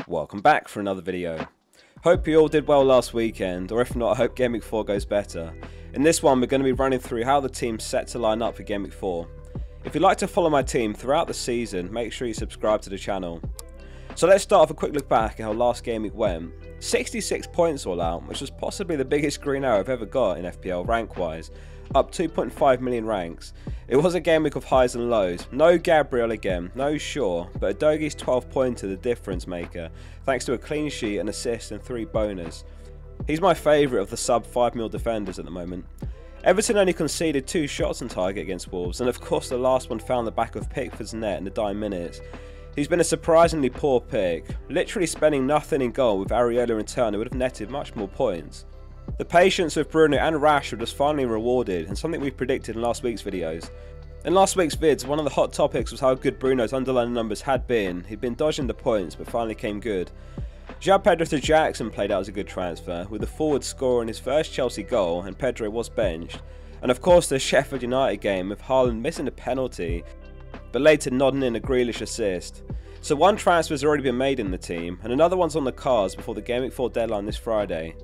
Welcome back for another video. Hope you all did well last weekend, or if not, I hope Game Week 4 goes better. In this one, we're going to be running through how the team's set to line up for Game Week 4. If you'd like to follow my team throughout the season, make sure you subscribe to the channel. So let's start off a quick look back at how last game week went. 66 points all out, which was possibly the biggest green arrow I've ever got in FPL rank wise, up 2.5 million ranks. It was a game week of highs and lows. No Gabriel again, no Shaw, but Udogi's 12 pointer the difference maker, thanks to a clean sheet, an assist and 3 bonus. He's my favourite of the sub 5 mil defenders at the moment. Everton only conceded 2 shots on target against Wolves, and of course the last one found the back of Pickford's net in the dying minutes. He's been a surprisingly poor pick, literally spending nothing in goal. With Areola in turn, it would have netted much more points. The patience with Bruno and Rashford was finally rewarded, and something we predicted in last week's videos. In last week's vids, one of the hot topics was how good Bruno's underlying numbers had been. He'd been dodging the points, but finally came good. João Pedro to Jackson played out as a good transfer, with the forward scoring his first Chelsea goal, and Pedro was benched. And of course the Sheffield United game, with Haaland missing a penalty, but later nodding in a Grealish assist. So one transfer has already been made in the team, and another one's on the cards before the Game Week 4 deadline this Friday.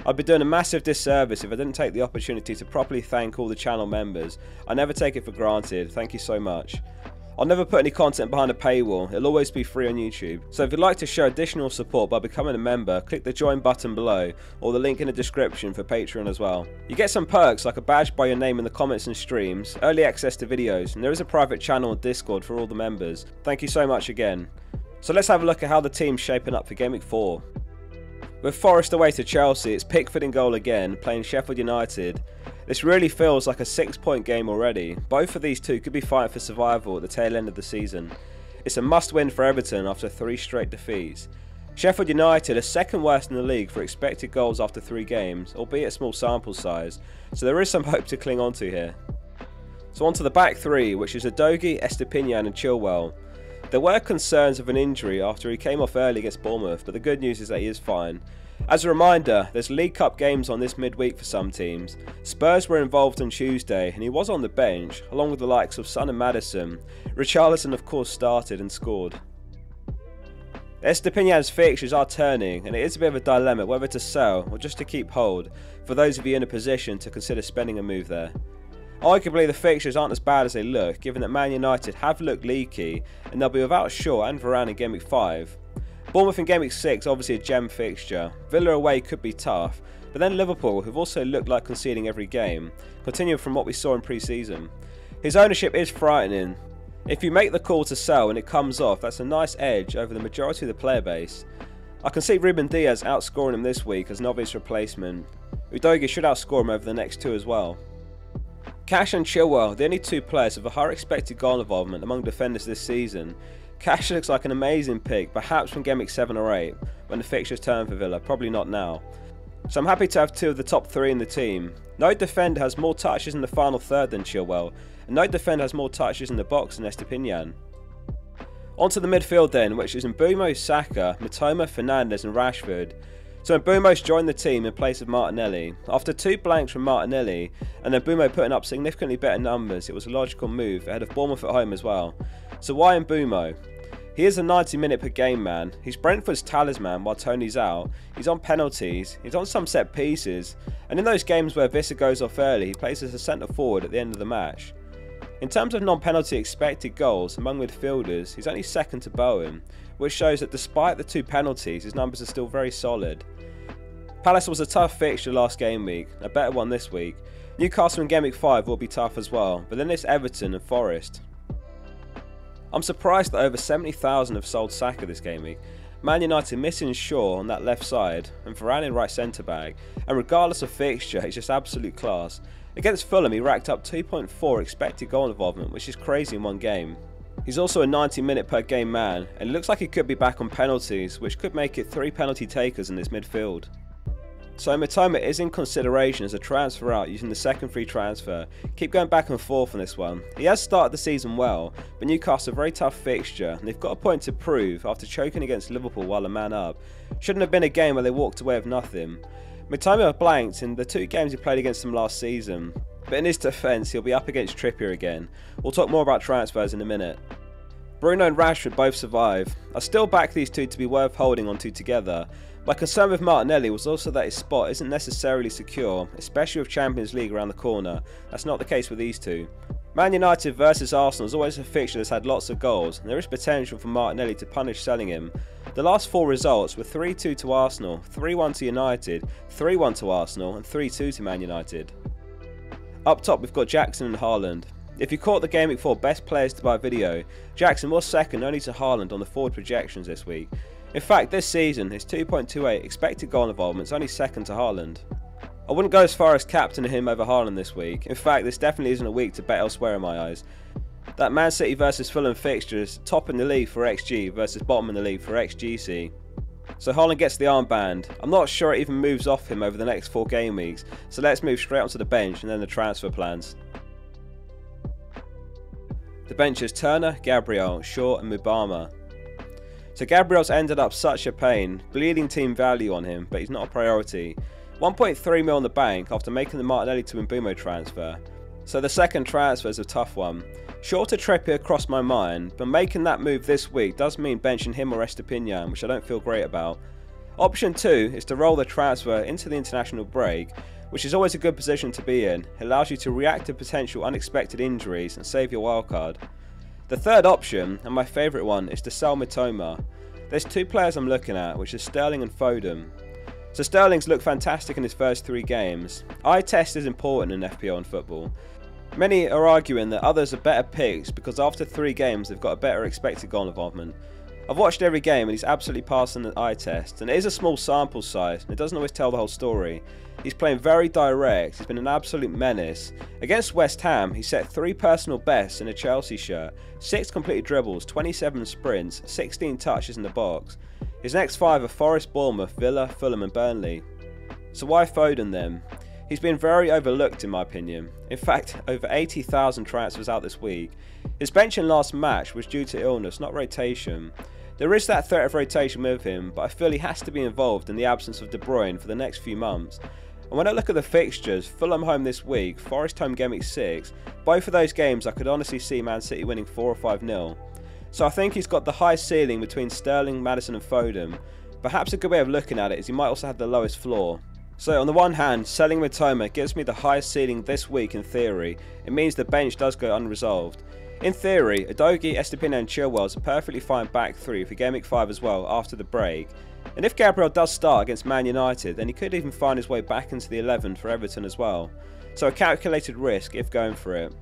I'd be doing a massive disservice if I didn't take the opportunity to properly thank all the channel members. I never take it for granted, thank you so much. I'll never put any content behind a paywall, it'll always be free on YouTube. So if you'd like to show additional support by becoming a member, click the join button below, or the link in the description for Patreon as well. You get some perks like a badge by your name in the comments and streams, early access to videos, and there is a private channel on Discord for all the members. Thank you so much again. So let's have a look at how the team's shaping up for Game Week 4. With Forest away to Chelsea, it's Pickford in goal again, playing Sheffield United. This really feels like a 6-point game already. Both of these two could be fighting for survival at the tail end of the season. It's a must-win for Everton after 3 straight defeats. Sheffield United are second worst in the league for expected goals after 3 games, albeit a small sample size, so there is some hope to cling on to here. So on to the back 3, which is Udogi, Estupiñán and Chilwell. There were concerns of an injury after he came off early against Bournemouth, but the good news is that he is fine. As a reminder, there's League Cup games on this midweek for some teams. Spurs were involved on Tuesday and he was on the bench, along with the likes of Son and Maddison. Richarlison of course started and scored. Estupiñán's fixtures are turning, and it is a bit of a dilemma whether to sell or just to keep hold, for those of you in a position to consider spending a move there. Arguably the fixtures aren't as bad as they look, given that Man United have looked leaky and they'll be without Shaw and Varane in Game Week 5. Bournemouth in Game Week 6 obviously a gem fixture. Villa away could be tough, but then Liverpool, who've also looked like conceding every game, continuing from what we saw in pre-season. His ownership is frightening. If you make the call to sell and it comes off, that's a nice edge over the majority of the player base. I can see Ruben Diaz outscoring him this week as an obvious replacement. Udogi should outscore him over the next 2 as well. Cash and Chilwell, the only 2 players with a higher expected goal involvement among defenders this season. Cash looks like an amazing pick, perhaps from Game Week 7 or 8, when the fixtures turn for Villa, probably not now. So I'm happy to have 2 of the top 3 in the team. No defender has more touches in the final third than Chilwell, and no defender has more touches in the box than Estupiñán. On to the midfield then, which is Mbeumo, Saka, Mitoma, Fernandes and Rashford. So Mbeumo's joined the team in place of Martinelli. After 2 blanks from Martinelli, and then Mbeumo putting up significantly better numbers, it was a logical move ahead of Bournemouth at home as well. So why Mbeumo? He is a 90-minute per game man. He's Brentford's talisman while Tony's out. He's on penalties, he's on some set pieces, and in those games where Vissa goes off early, he plays as a centre forward at the end of the match. In terms of non-penalty expected goals among midfielders, he's only second to Bowen, which shows that despite the 2 penalties, his numbers are still very solid. Palace was a tough fixture last game week, a better one this week. Newcastle in Game Week 5 will be tough as well, but then it's Everton and Forest. I'm surprised that over 70,000 have sold Saka this game week. Man United missing Shaw on that left side and Varane in right centre back, and regardless of fixture, he's just absolute class. Against Fulham he racked up 2.4 expected goal involvement, which is crazy in one game. He's also a 90-minute per game man, and it looks like he could be back on penalties, which could make it 3 penalty takers in this midfield. So Mitoma is in consideration as a transfer out using the second free transfer. Keep going back and forth on this one. He has started the season well, but Newcastle a very tough fixture and they've got a point to prove after choking against Liverpool while a man up. Shouldn't have been a game where they walked away with nothing. Mitoma blanked in the 2 games he played against them last season, but in his defence he'll be up against Trippier again. We'll talk more about transfers in a minute. Bruno and Rashford both survive. I still back these two to be worth holding on to together. My concern with Martinelli was also that his spot isn't necessarily secure, especially with Champions League around the corner. That's not the case with these two. Man United versus Arsenal is always a fixture that's had lots of goals, and there is potential for Martinelli to punish selling him. The last 4 results were 3-2 to Arsenal, 3-1 to United, 3-1 to Arsenal, and 3-2 to Man United. Up top we've got Jackson and Haaland. If you caught the Game Week 4 best players to buy video, Jackson was second only to Haaland on the forward projections this week. In fact, this season, his 2.28 expected goal involvement is only second to Haaland. I wouldn't go as far as captaining him over Haaland this week. In fact, this definitely isn't a week to bet elsewhere in my eyes. That Man City versus Fulham fixture is top in the league for XG versus bottom in the league for XGC. So Haaland gets the armband. I'm not sure it even moves off him over the next 4 game weeks, so let's move straight onto the bench and then the transfer plans. The bench is Turner, Gabriel, Shaw and Mubama. So Gabriel's ended up such a pain, bleeding team value on him, but he's not a priority. 1.3 mil on the bank after making the Martinelli to Mbeumo transfer. So the second transfer is a tough one. Shaw to Trippier crossed my mind, but making that move this week does mean benching him or Estepinian, which I don't feel great about. Option 2 is to roll the transfer into the international break, which is always a good position to be in. It allows you to react to potential unexpected injuries and save your wildcard. The third option, and my favourite one, is to sell Mitoma. There's 2 players I'm looking at, which is Sterling and Foden. So Sterling's looked fantastic in his first 3 games. Eye test is important in FPL and football. Many are arguing that others are better picks because after 3 games they've got a better expected goal involvement. I've watched every game and he's absolutely passing the eye test, and it is a small sample size and it doesn't always tell the whole story. He's playing very direct, he's been an absolute menace. Against West Ham he set 3 personal bests in a Chelsea shirt, 6 completed dribbles, 27 sprints, 16 touches in the box. His next 5 are Forest, Bournemouth, Villa, Fulham and Burnley. So why Foden then? He's been very overlooked in my opinion. In fact, over 80,000 transfers out this week. His benching last match was due to illness, not rotation. There is that threat of rotation with him, but I feel he has to be involved in the absence of De Bruyne for the next few months. And when I look at the fixtures, Fulham home this week, Forest home game week 6, both of those games I could honestly see Man City winning 4 or 5-0. So I think he's got the highest ceiling between Sterling, Maddison and Foden. Perhaps a good way of looking at it is he might also have the lowest floor. So on the one hand, selling Mitoma gives me the highest ceiling this week in theory. It means the bench does go unresolved. In theory, Udogie, Estepinian and Chilwell is a perfectly fine back 3 for Game Week 5 as well after the break. And if Gabriel does start against Man United, then he could even find his way back into the 11 for Everton as well. So a calculated risk if going for it.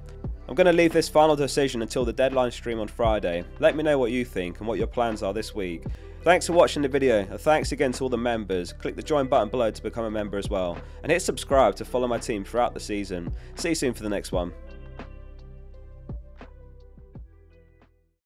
I'm going to leave this final decision until the deadline stream on Friday. Let me know what you think and what your plans are this week. Thanks for watching the video, and thanks again to all the members. Click the join button below to become a member as well, and hit subscribe to follow my team throughout the season. See you soon for the next one.